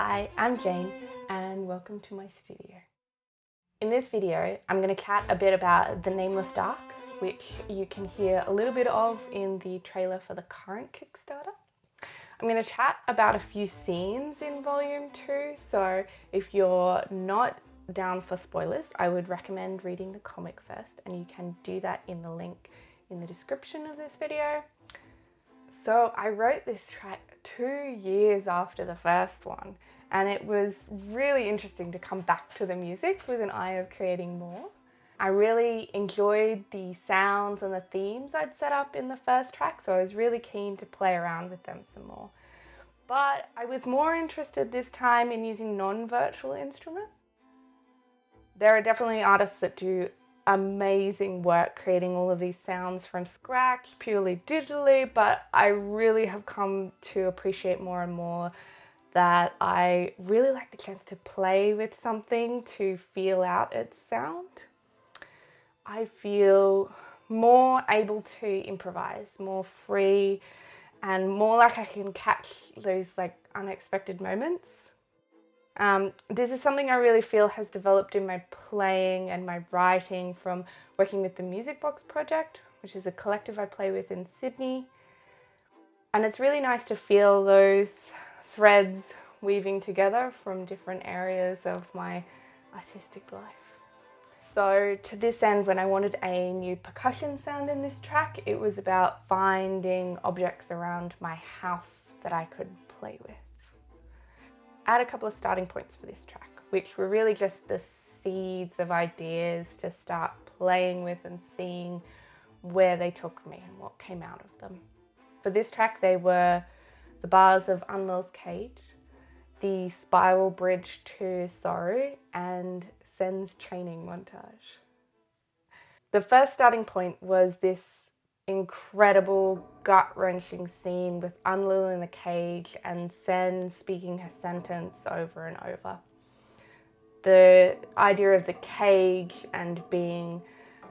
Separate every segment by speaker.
Speaker 1: Hi, I'm Jane and welcome to my studio. In this video, I'm going to chat a bit about the Nameless Dark, which you can hear a little bit of in the trailer for the current Kickstarter. I'm going to chat about a few scenes in Volume 2, so if you're not down for spoilers, I would recommend reading the comic first, and you can do that in the link in the description of this video. So I wrote this track 2 years after the first one, and it was really interesting to come back to the music with an eye of creating more. I really enjoyed the sounds and the themes I'd set up in the first track, so I was really keen to play around with them some more. But I was more interested this time in using non-virtual instruments. There are definitely artists that do amazing work creating all of these sounds from scratch, purely digitally, but I really have come to appreciate more and more that I really like the chance to play with something to feel out its sound. I feel more able to improvise, more free, and more like I can catch those unexpected moments. This is something I really feel has developed in my playing and my writing from working with the Music Box Project, which is a collective I play with in Sydney. And it's really nice to feel those threads weaving together from different areas of my artistic life. So to this end, when I wanted a new percussion sound in this track, it was about finding objects around my house that I could play with. I had a couple of starting points for this track, which were really just the seeds of ideas to start playing with and seeing where they took me and what came out of them. For this track, they were the bars of Unlil's Cage, the spiral bridge to Sorrow, and Sen's training montage. The first starting point was this incredible gut-wrenching scene with Unlil in the cage and Sen speaking her sentence over and over. The idea of the cage and being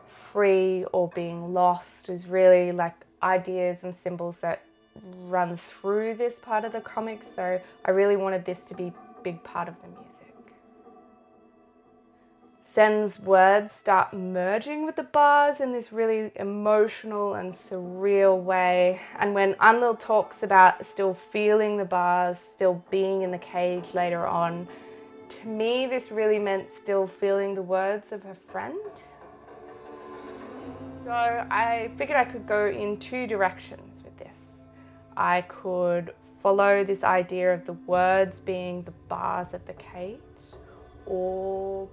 Speaker 1: free or being lost is really like ideas and symbols that run through this part of the comic, so I really wanted this to be a big part of the music. Sen's words start merging with the bars in this really emotional and surreal way. And when Unlil talks about still feeling the bars, still being in the cage later on, to me this really meant still feeling the words of her friend. So I figured I could go in two directions with this. I could follow this idea of the words being the bars of the cage, or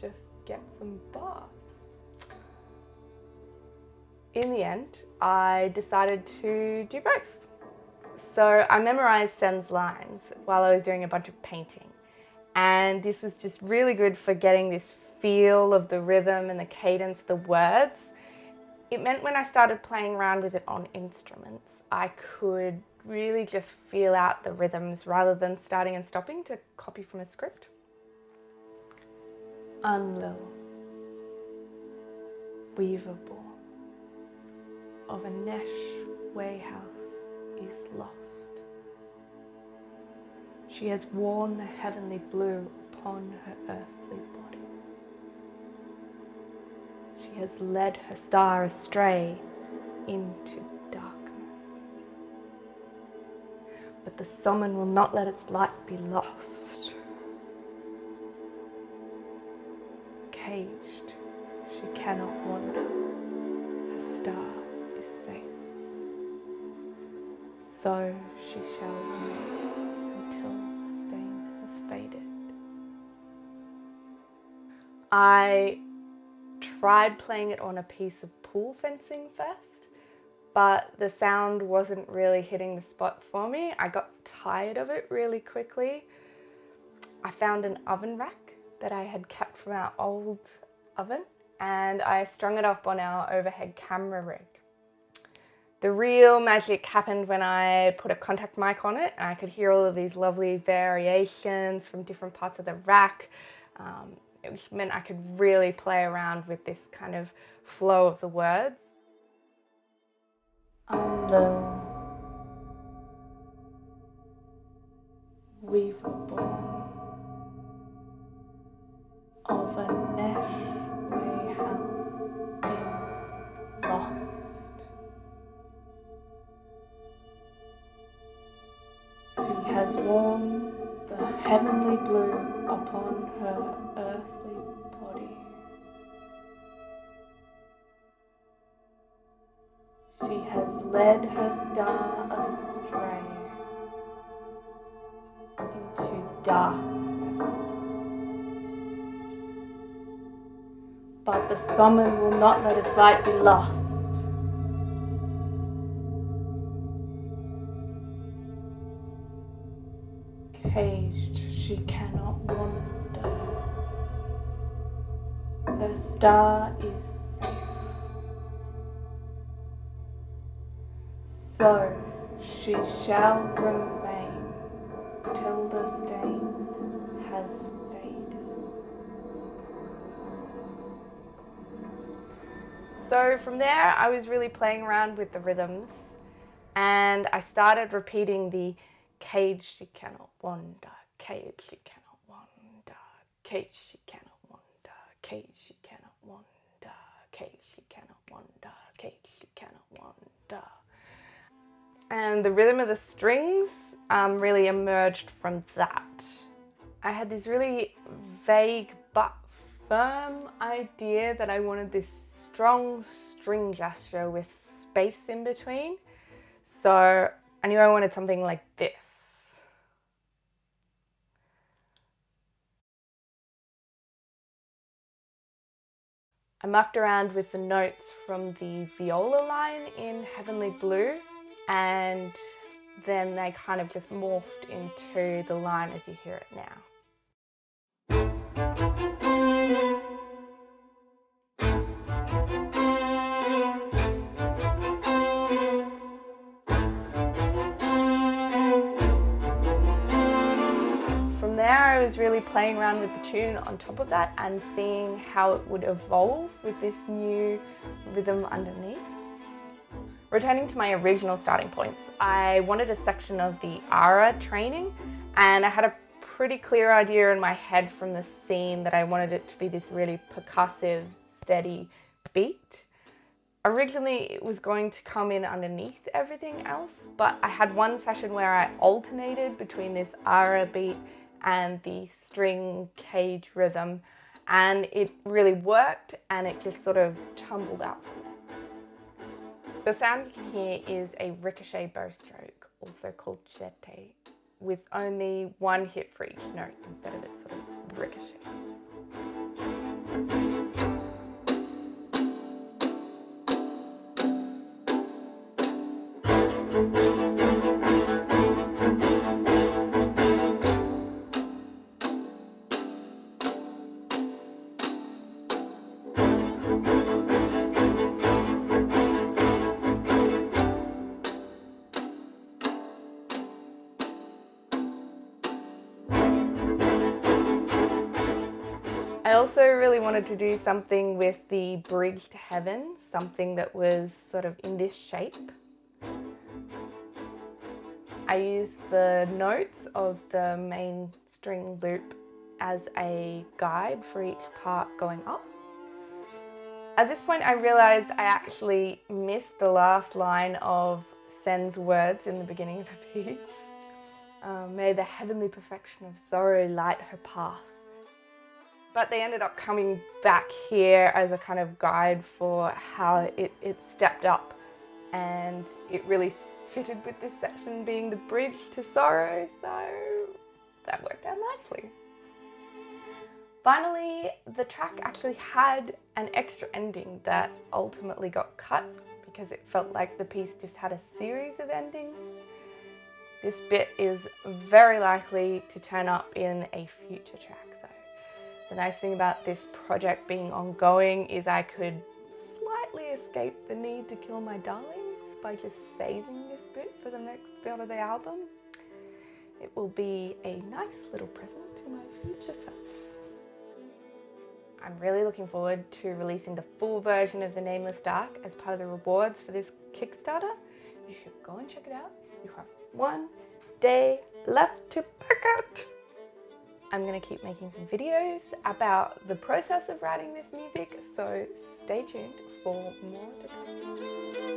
Speaker 1: just get some bars. In the end, I decided to do both. So I memorized Sen's lines while I was doing a bunch of painting, and this was just really good for getting this feel of the rhythm and the cadence of the words. It meant when I started playing around with it on instruments, I could really just feel out the rhythms rather than starting and stopping to copy from a script. Unlil, weaver born, of a Nesh wayhouse is lost. She has worn the heavenly blue upon her earthly body. She has led her star astray into darkness. But the summon will not let its light be lost. Caged, she cannot wander. Her star is safe. So she shall remain until the stain has faded. I tried playing it on a piece of pool fencing first, but the sound wasn't really hitting the spot for me. I got tired of it really quickly. I found an oven rack that I had kept from our old oven, and I strung it up on our overhead camera rig. The real magic happened when I put a contact mic on it, and I could hear all of these lovely variations from different parts of the rack. It meant I could really play around with this kind of flow of the words. Unlil, weaver born of a Neshway house is lost. She has worn the heavenly blue upon her earthly body. She has led her star astray into darkness. But the summon will not let its light be lost. Caged, she cannot wander. Her star is safe. So she shall remain till the stain has faded. So from there, I was really playing around with the rhythms, and I started repeating the cage she cannot wander, cage she cannot wander, cage she cannot wander, cage she cannot wander, cage she cannot wander, cage she cannot wander. And the rhythm of the strings really emerged from that. I had this really vague but firm idea that I wanted this strong string gesture with space in between. So I knew I wanted something like this. I mucked around with the notes from the viola line in Heavenly Blue, and then they kind of just morphed into the line as you hear it now. From there, I was really playing around with the tune on top of that and seeing how it would evolve with this new rhythm underneath. Returning to my original starting points, I wanted a section of the aria training, and I had a pretty clear idea in my head from the scene that I wanted it to be this really percussive, steady beat. Originally, it was going to come in underneath everything else, but I had one session where I alternated between this aria beat and the string cage rhythm, and it really worked, and it just sort of tumbled out from there. The sound you can hear is a ricochet bow stroke, also called jete, with only one hit for each note instead of it sort of ricochet. I also really wanted to do something with the bridge to heaven, something that was sort of in this shape. I used the notes of the main string loop as a guide for each part going up. At this point I realized I actually missed the last line of Sen's words in the beginning of the piece. May the heavenly perfection of sorrow light her path. But they ended up coming back here as a kind of guide for how it stepped up, and it really fitted with this section being the bridge to sorrow, so that worked out nicely. Finally, the track actually had an extra ending that ultimately got cut because it felt like the piece just had a series of endings. This bit is very likely to turn up in a future track though. The nice thing about this project being ongoing is I could slightly escape the need to kill my darlings by just saving this bit for the next bit of the album. It will be a nice little present to my future self. I'm really looking forward to releasing the full version of the Nameless Dark as part of the rewards for this Kickstarter. You should go and check it out. You have 1, day left to pack it. I'm gonna keep making some videos about the process of writing this music, so stay tuned for more to come.